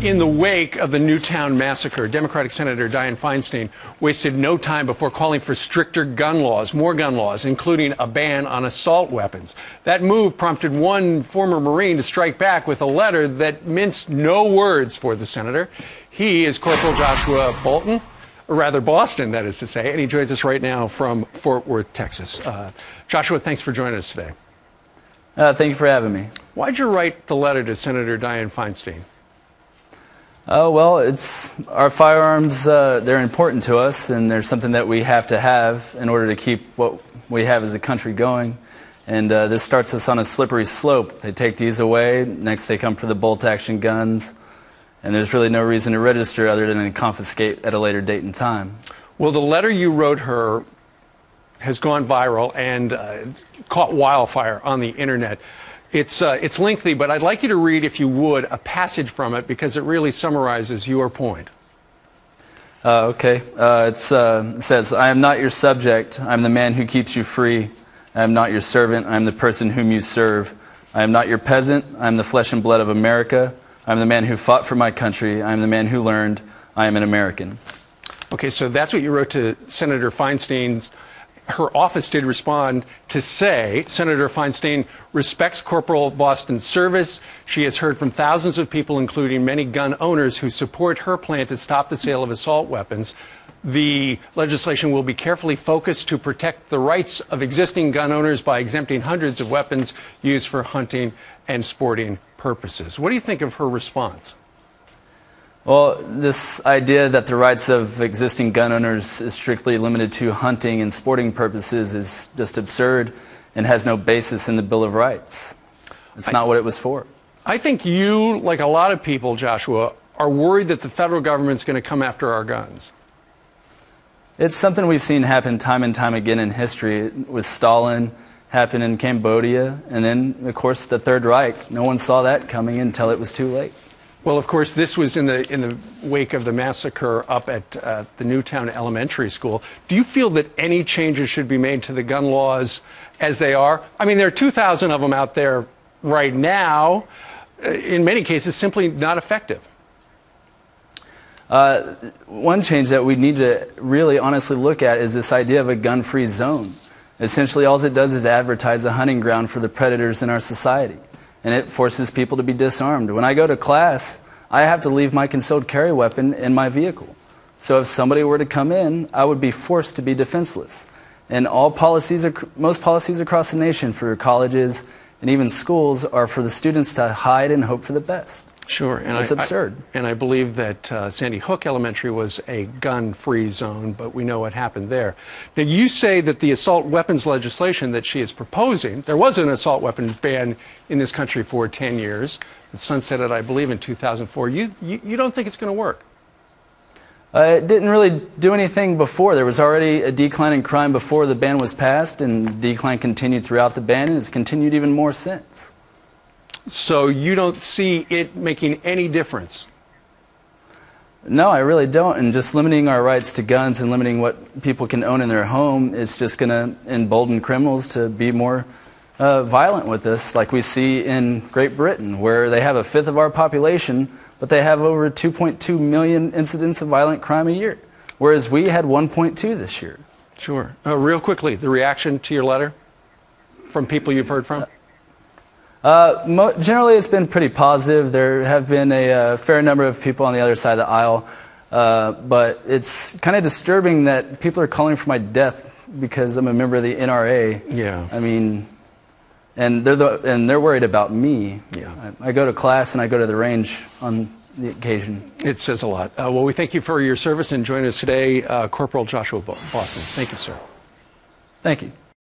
In the wake of the Newtown massacre, Democratic Senator Dianne Feinstein wasted no time before calling for stricter gun laws, more gun laws, including a ban on assault weapons. That move prompted one former Marine to strike back with a letter that minced no words for the senator. He is Corporal Joshua Bolton, or rather Boston, that is to say, and he joins us right now from Fort Worth, Texas. Joshua, thanks for joining us today. Thank you for having me. Why'd you write the letter to Senator Dianne Feinstein? Well, it's our firearms, they're important to us, and they're something that we have to have in order to keep what we have as a country going. And this starts us on a slippery slope. They take these away, next they come for the bolt-action guns, and there's really no reason to register other than to confiscate at a later date and time. Well, the letter you wrote her has gone viral and caught wildfire on the internet. It's lengthy, but I'd like you to read, if you would, a passage from it because it really summarizes your point. Okay. It says, "I am not your subject. I am the man who keeps you free. I am not your servant. I am the person whom you serve. I am not your peasant. I am the flesh and blood of America. I am the man who fought for my country. I am the man who learned. I am an American." Okay, so that's what you wrote to Senator Feinstein. Her office did respond to say Senator Feinstein respects Corporal Boston's service. She has heard from thousands of people, including many gun owners, who support her plan to stop the sale of assault weapons. The legislation will be carefully focused to protect the rights of existing gun owners by exempting hundreds of weapons used for hunting and sporting purposes. What do you think of her response? Well, this idea that the rights of existing gun owners is strictly limited to hunting and sporting purposes is just absurd and has no basis in the Bill of Rights. It's not what it was for. I think you, like a lot of people, Joshua, are worried that the federal government's going to come after our guns. It's something we've seen happen time and time again in history. With Stalin, happened in Cambodia, and then, of course, the Third Reich. No one saw that coming until it was too late. Well, of course, this was in the wake of the massacre up at the Newtown Elementary School. Do you feel that any changes should be made to the gun laws as they are? I mean, there are 2,000 of them out there right now, in many cases simply not effective. One change that we need to really honestly look at is this idea of a gun-free zone. Essentially, all it does is advertise a hunting ground for the predators in our society. And it forces people to be disarmed. When I go to class, I have to leave my concealed carry weapon in my vehicle. So if somebody were to come in, I would be forced to be defenseless. And most policies across the nation for colleges and even schools are for the students to hide and hope for the best. Sure. And it's absurd. And I believe that Sandy Hook Elementary was a gun-free zone, but we know what happened there. Now, you say that the assault weapons legislation that she is proposing, there was an assault weapons ban in this country for 10 years. It sunsetted, I believe, in 2004. You don't think it's going to work? It didn't really do anything before. There was already a decline in crime before the ban was passed, and the decline continued throughout the ban, and it's continued even more since. So you don't see it making any difference? No, I really don't. And just limiting our rights to guns and limiting what people can own in their home is just going to embolden criminals to be more violent with us, like we see in Great Britain, where they have a fifth of our population, but they have over 2.2 million incidents of violent crime a year, whereas we had 1.2 this year. Sure. Real quickly, the reaction to your letter from people you've heard from? Generally, it's been pretty positive. There have been a fair number of people on the other side of the aisle, but it's kind of disturbing that people are calling for my death because I'm a member of the NRA. Yeah. I mean, and they're worried about me. Yeah. I go to class and I go to the range on the occasion. It says a lot. Well, we thank you for your service and join us today, Corporal Joshua Boston. Thank you, sir. Thank you.